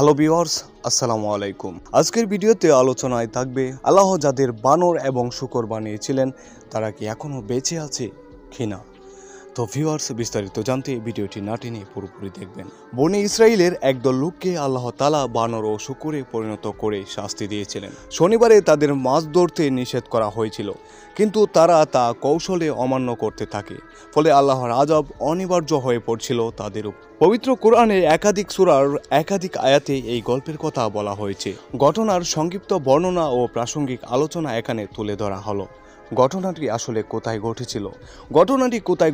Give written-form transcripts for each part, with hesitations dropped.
Hello viewers, আসসালামু আলাইকুম। আজকের ভিডিওতে আলোচনায় থাকবে আল্লাহ যাদের বানর এবং শূকর বানিয়েছিলেন তারা কি এখনো বেঁচে আছে কিনা। তো ভিউয়ার্স, বিস্তারিত জানতে ভিডিওটি না টেনে পুরোপুরি দেখবেন। বনি ইসরাইলের একদল লোককে আল্লাহ তাআলা বানর ও শূকরে পরিণত করে শাস্তি দিয়েছিলেন। শনিবারে তাদের মাছ ধরতে নিষেধ করা হয়েছিল, কিন্তু তারা তা কৌশলে অমান্য করতে থাকে, ফলে আল্লাহর আযাব অনিবার্য হয়ে পড়ছিল তাদের উপর। পবিত্র কোরআনে একাধিক সূরার একাধিক আয়াতে এই গল্পের কথা বলা হয়েছে। ঘটনার সংক্ষিপ্ত বর্ণনা ও প্রাসঙ্গিক আলোচনা এখানে তুলে ধরা হলো। ঘটনাটি আসলে কোথায়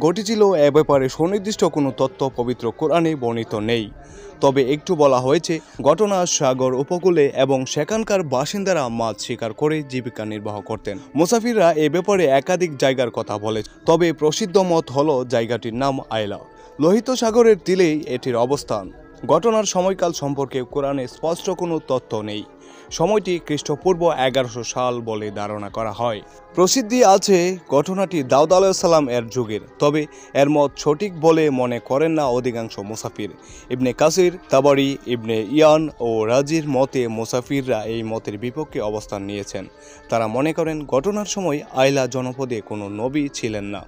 ঘটেছিল এ ব্যাপারে সুনির্দিষ্ট কোনো তথ্য পবিত্র কোরআনে বর্ণিত নেই। তবে একটু বলা হয়েছে, ঘটনা সাগর উপকূলে এবং সেখানকার বাসিন্দারা মাছ শিকার করে জীবিকা নির্বাহ করতেন। মুসাফিররা এ ব্যাপারে একাধিক জায়গার কথা বলে, তবে প্রসিদ্ধ মত হলো জায়গাটির নাম আইলা। লোহিত সাগরের তীরেই এটির অবস্থান। ঘটনার সময়কাল সম্পর্কে কোরআনে স্পষ্ট কোনো তথ্য নেই। সময়টি খ্রিস্টপূর্ব 1100 সাল বলে ধারণা করা হয়। প্রসিদ্ধি আছে ঘটনাটি দাউদ আলাইহিস সালাম এর যুগের, তবে এর মত সঠিক বলে মনে করেন না অধিকাংশ মুসাফির। ইবনে কাসির, তাবারি, ইবনে ইয়ান ও রাজির মতে মুসাফিররা এই মতের বিপক্ষে অবস্থান নিয়েছেন। তারা মনে করেন ঘটনার সময় আইলা জনপদে কোনো নবী ছিলেন না,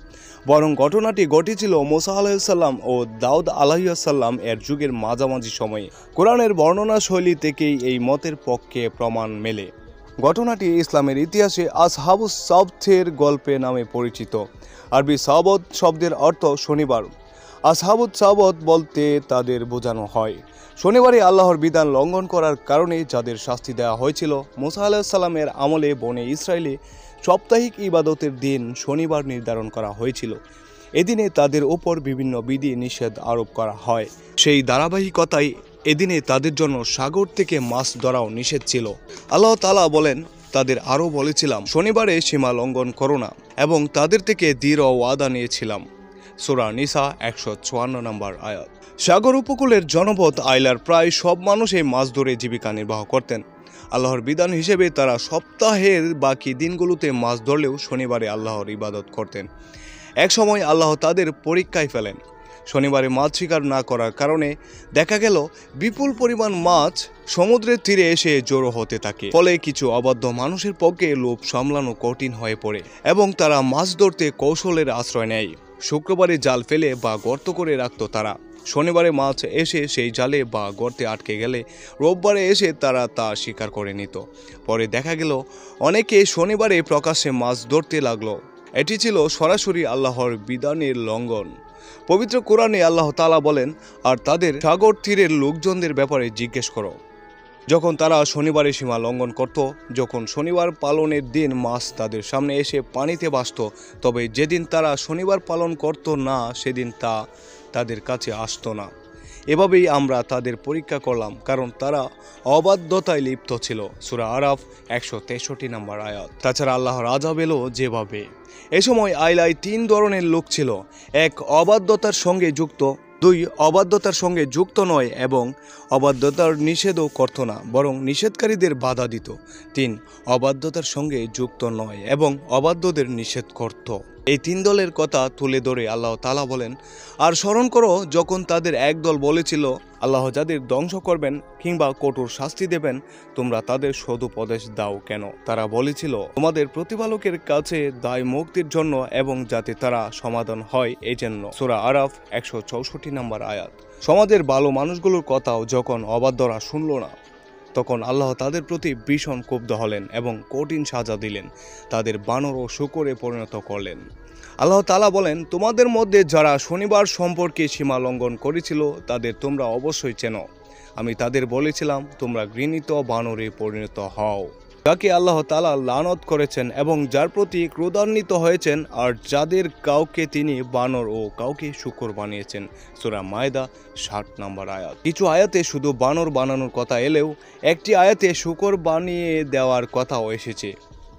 বরং ঘটনাটি ঘটেছিল মুসা আলাইহিস সালাম ও দাউদ আলাইহিস সালাম এর যুগের মাঝামাঝি সময়ে। কোরআনের বর্ণনা শৈলী থেকেই এই মতের পক্ষে প্রমাণ মেলে। ঘটনাটি ইসলামের ইতিহাসে আসহাবুস সাবথের গল্পে নামে পরিচিত। আরবি সাবত শব্দের অর্থ শনিবার। আসহাবুস সাবত বলতে তাদের বোঝানো হয় শনিবারে আল্লাহর বিধান লঙ্ঘন করার কারণে যাদের শাস্তি দেওয়া হয়েছিল। মুসা আলাইহিস সালামের আমলে বনে ইসরায়েলে সাপ্তাহিক ইবাদতের দিন শনিবার নির্ধারণ করা হয়েছিল। এদিনে তাদের ওপর বিভিন্ন বিধি নিষেধ আরোপ করা হয়। সেই ধারাবাহিকতায় এদিনে তাদের জন্য সাগর থেকে মাছ ধরাও নিষেধ ছিল। আল্লাহ তাআলা বলেন, তাদের আরও বলেছিলাম শনিবারে সীমা লঙ্ঘন করো না, এবং তাদের থেকে দৃঢ় ওয়াদা নিয়েছিলাম। সূরা নিসা 154 নম্বর আয়াত। সাগর উপকূলের জনপদ আইলার প্রায় সব মানুষই মাছ ধরে জীবিকা নির্বাহ করতেন। আল্লাহর বিধান হিসেবে তারা সপ্তাহের বাকি দিনগুলোতে মাছ ধরলেও শনিবারে আল্লাহর ইবাদত করতেন। এক সময় আল্লাহ তাদের পরীক্ষায় ফেলেন। শনিবারে মাছ শিকার না করার কারণে দেখা গেল বিপুল পরিমাণ মাছ সমুদ্রের তীরে এসে জড়ো হতে থাকে, ফলে কিছু অবাধ্য মানুষের পক্ষে লোভ সামলানো কঠিন হয়ে পড়ে এবং তারা মাছ ধরতে কৌশলের আশ্রয় নেয়। শুক্রবারে জাল ফেলে বা গর্ত করে রাখত তারা। শনিবারে মাছ এসে সেই জালে বা গর্তে আটকে গেলে রোববারে এসে তারা তা শিকার করে নিত। পরে দেখা গেল অনেকে শনিবারে প্রকাশ্যে মাছ ধরতে লাগলো। এটি ছিল সরাসরি আল্লাহর বিধানের লঙ্ঘন। পবিত্র কোরআনে আল্লাহ তাআলা বলেন, আর তাদের সাগর তীরের লোকজনদের ব্যাপারে জিজ্ঞেস করো, যখন তারা শনিবারে সীমা লঙ্ঘন করত, যখন শনিবার পালনের দিন মাছ তাদের সামনে এসে পানিতে ভাসত, তবে যেদিন তারা শনিবার পালন করত না সেদিন তা তাদের কাছে আসতো না। এভাবেই আমরা তাদের পরীক্ষা করলাম, কারণ তারা অবাধ্যতায় লিপ্ত ছিল। সূরা আরাফ 163 নম্বর আয়াত। তাছাড়া আল্লাহর আযাব এলো যেভাবে। এ সময় আইলায় 3 ধরনের লোক ছিল। 1, অবাধ্যতার সঙ্গে যুক্ত। 2, অবাধ্যতার সঙ্গে যুক্ত নয় এবং অবাধ্যতার নিষেধও করত না, বরং নিষেধকারীদের বাধা দিত। 3, অবাধ্যতার সঙ্গে যুক্ত নয় এবং অবাধ্যদের নিষেধ করত। এই 3 দলের কথা তুলে ধরে আল্লাহ তাআলা বলেন, আর স্মরণ করো যখন তাদের একদল বলেছিল, আল্লাহ যাদের ধ্বংস করবেন কিংবা কঠোর শাস্তি দেবেন তোমরা তাদের সদুপদেশ দাও কেন। তারা বলেছিল, তোমাদের প্রতিপালকের কাছে দায় মুক্তির জন্য এবং যাতে তারা সমাধান হয় এই জন্য। সূরা আরাফ 164 নম্বর আয়াত। সমাজের ভালো মানুষগুলোর কথাও যখন অবাধ্যরা শুনল না, তখন আল্লাহ তাদের প্রতি ভীষণ ক্ষুব্ধ হলেন এবং কঠিন সাজা দিলেন, তাদের বানর ও শূকরে পরিণত করলেন। আল্লাহ তাআলা বলেন, তোমাদের মধ্যে যারা শনিবার সম্পর্কে সীমা লঙ্ঘন করেছিল তাদের তোমরা অবশ্যই চেনো। আমি তাদের বলেছিলাম, তোমরা ঘৃণিত বানরে পরিণত হও, যাকে আল্লাহ তাআলা লানত করেছেন এবং যার প্রতি ক্রোধান্বিত হয়েছেন, আর যাদের কাউকে তিনি বানর ও কাউকে শূকর বানিয়েছেন। সূরা মায়দা 60 নম্বর আয়াত। কিছু আয়াতে শুধু বানর বানানোর কথা এলেও একটি আয়াতে শূকর বানিয়ে দেওয়ার কথাও এসেছে।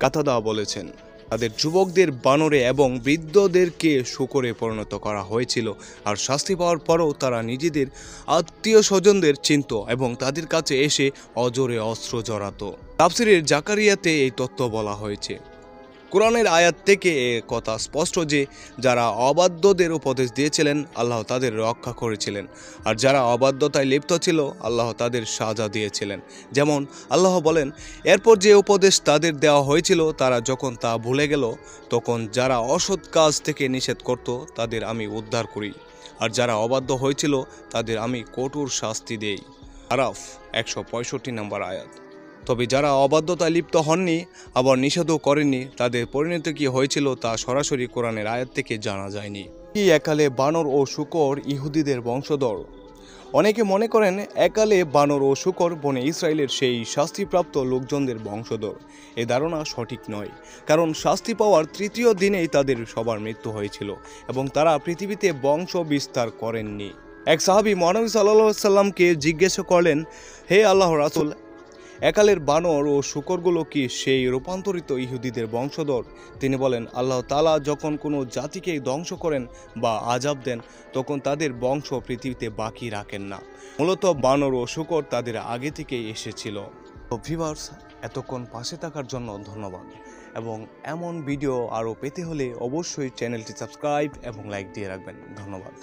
কাতাদা বলেছেন, তাদের যুবকদের বানরে এবং বৃদ্ধদেরকে শূকরে পরিণত করা হয়েছিল, আর শাস্তি পাওয়ার পরও তারা নিজেদের আত্মীয় স্বজনদের চিনত এবং তাদের কাছে এসে অজরে অস্ত্র জড়াতো। তাফসিরের জাকারিয়াতে এই তথ্য বলা হয়েছে। কোরআনের আয়াত থেকে এ কথা স্পষ্ট যে যারা অবাধ্যদের উপদেশ দিয়েছিলেন আল্লাহ তাদের রক্ষা করেছিলেন, আর যারা অবাধ্যতায় লিপ্ত ছিল আল্লাহ তাদের সাজা দিয়েছিলেন। যেমন আল্লাহ বলেন, এরপর যে উপদেশ তাদের দেওয়া হয়েছিল তারা যখন তা ভুলে গেল, তখন যারা অসৎ কাজ থেকে নিষেধ করত তাদের আমি উদ্ধার করি, আর যারা অবাধ্য হয়েছিল তাদের আমি কঠোর শাস্তি দেই। আরাফ 165 নম্বর আয়াত। তবে যারা অবাধ্যতায় লিপ্ত হননি, আবার নিষেধও করেননি, তাদের পরিণতি কী হয়েছিল তা সরাসরি কোরআনের আয়াত থেকে জানা যায়নি। কি একালে বানর ও শূকর ইহুদিদের বংশধর? অনেকে মনে করেন একালে বানর ও শূকর বনে ইসরায়েলের সেই শাস্তিপ্রাপ্ত লোকজনদের বংশধর। এ ধারণা সঠিক নয়, কারণ শাস্তি পাওয়ার তৃতীয় দিনেই তাদের সবার মৃত্যু হয়েছিল এবং তারা পৃথিবীতে বংশ বিস্তার করেননি। এক সাহাবী মহানবী সাল্লাল্লাহু আলাইহি সাল্লামকে জিজ্ঞেস করলেন, হে আল্লাহ রাসূল, একালের বানর ও শূকরগুলো কি সেই রূপান্তরিত ইহুদিদের বংশধর? তিনি বলেন, আল্লাহ তাআলা যখন কোনো জাতিকে ধ্বংস করেন বা আযাব দেন, তখন তাদের বংশ পৃথিবীতে বাকি রাখেন না। মূলত বানর ও শূকর তাদের আগে থেকেই এসেছিল। তো ভিউয়ার্স, এতক্ষণ পাশে থাকার জন্য ধন্যবাদ, এবং এমন ভিডিও আরও পেতে হলে অবশ্যই চ্যানেলটি সাবস্ক্রাইব এবং লাইক দিয়ে রাখবেন। ধন্যবাদ।